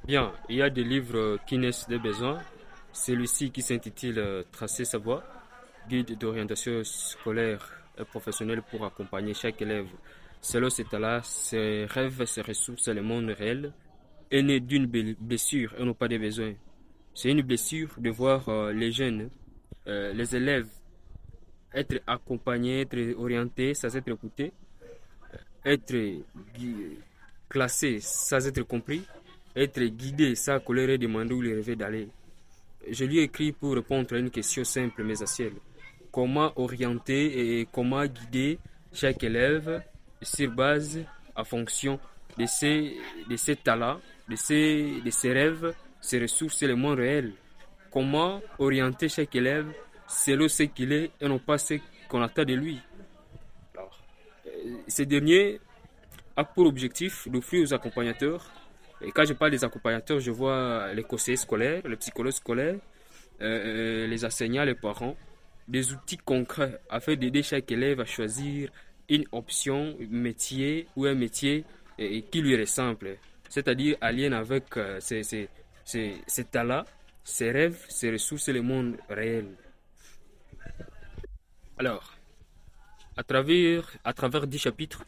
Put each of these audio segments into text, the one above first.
Bien, il y a des livres qui naissent des besoins. Celui-ci qui s'intitule Tracer sa voie, guide d'orientation scolaire et professionnelle pour accompagner chaque élève selon ses talents, ses rêves, ses ressources et le monde réel, est né d'une blessure et non pas des besoins. C'est une blessure de voir les jeunes, les élèves être accompagnés, être orientés sans être écoutés, être classés sans être compris, être guidés sans qu'on leur ait demandé où ils rêvaient d'aller. Je lui ai écrit pour répondre à une question simple mais essentielle. Comment orienter et comment guider chaque élève sur base, en fonction de ses talents, de ses rêves, ses ressources et le monde réel. Comment orienter chaque élève selon ce qu'il est et non pas ce qu'on attend de lui. Alors, ce dernier a pour objectif d'offrir aux accompagnateurs, et quand je parle des accompagnateurs, je vois les conseillers scolaires, les psychologues scolaires, les enseignants, les parents, des outils concrets afin d'aider chaque élève à choisir une option, un métier ou un métier qui lui ressemble, c'est-à-dire allié avec ses talents, ses rêves, ses ressources et le monde réel. Alors, à travers 10 chapitres,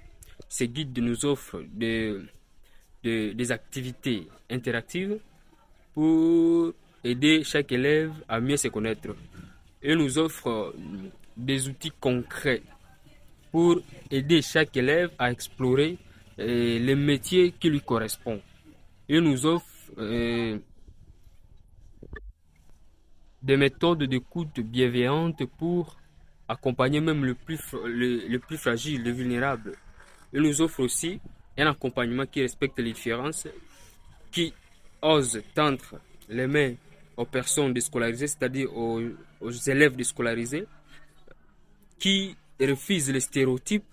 ce guide nous offre des activités interactives pour aider chaque élève à mieux se connaître. Il nous offre des outils concrets pour aider chaque élève à explorer les métiers qui lui correspondent. Il nous offre des méthodes d'écoute bienveillantes pour accompagner même le plus fragile, le vulnérable. Il nous offre aussi un accompagnement qui respecte les différences, qui ose tendre les mains aux personnes déscolarisées, c'est-à-dire aux élèves déscolarisés, qui refuse les stéréotypes,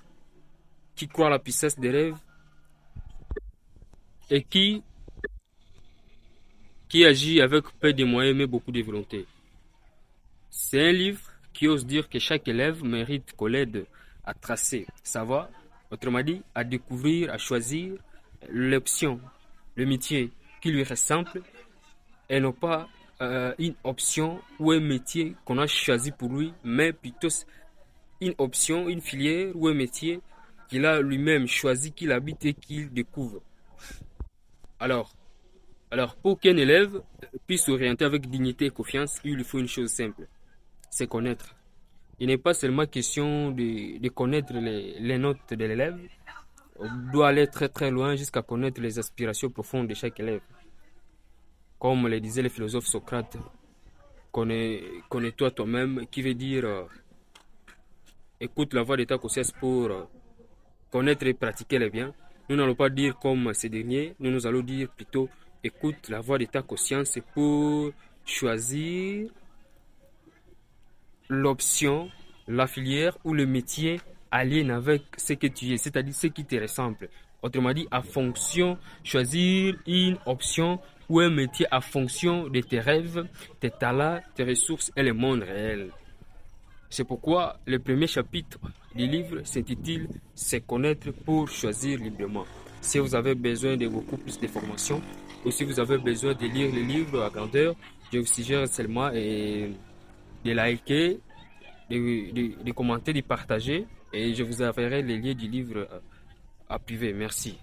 qui croit à la puissance des rêves et qui agit avec peu de moyens mais beaucoup de volonté. C'est un livre qui ose dire que chaque élève mérite qu'on l'aide à tracer sa voie, autrement dit, à découvrir, à choisir l'option, le métier qui lui ressemble et non pas une option ou un métier qu'on a choisi pour lui, mais plutôt une option, une filière ou un métier qu'il a lui-même choisi, qu'il habite et qu'il découvre. Alors, pour qu'un élève puisse s'orienter avec dignité et confiance, il lui faut une chose simple, c'est connaître. Il n'est pas seulement question de connaître les notes de l'élève, on doit aller très très loin jusqu'à connaître les aspirations profondes de chaque élève. Comme le disait le philosophe Socrate, connais-toi toi-même, qui veut dire écoute la voix de ta conscience pour connaître et pratiquer les biens. Nous n'allons pas dire comme ces derniers, nous allons dire plutôt écoute la voix de ta conscience pour choisir l'option, la filière ou le métier allié avec ce que tu es, c'est-à-dire ce qui te ressemble. Autrement dit, à fonction, choisir une option ou un métier à fonction de tes rêves, tes talents, tes ressources et le monde réel. C'est pourquoi le premier chapitre du livre s'intitule Se connaître pour choisir librement. Si vous avez besoin de beaucoup plus d'informations ou si vous avez besoin de lire le livre à grandeur, je vous suggère seulement de liker, de commenter, de partager et je vous enverrai les liens du livre à privé. Merci.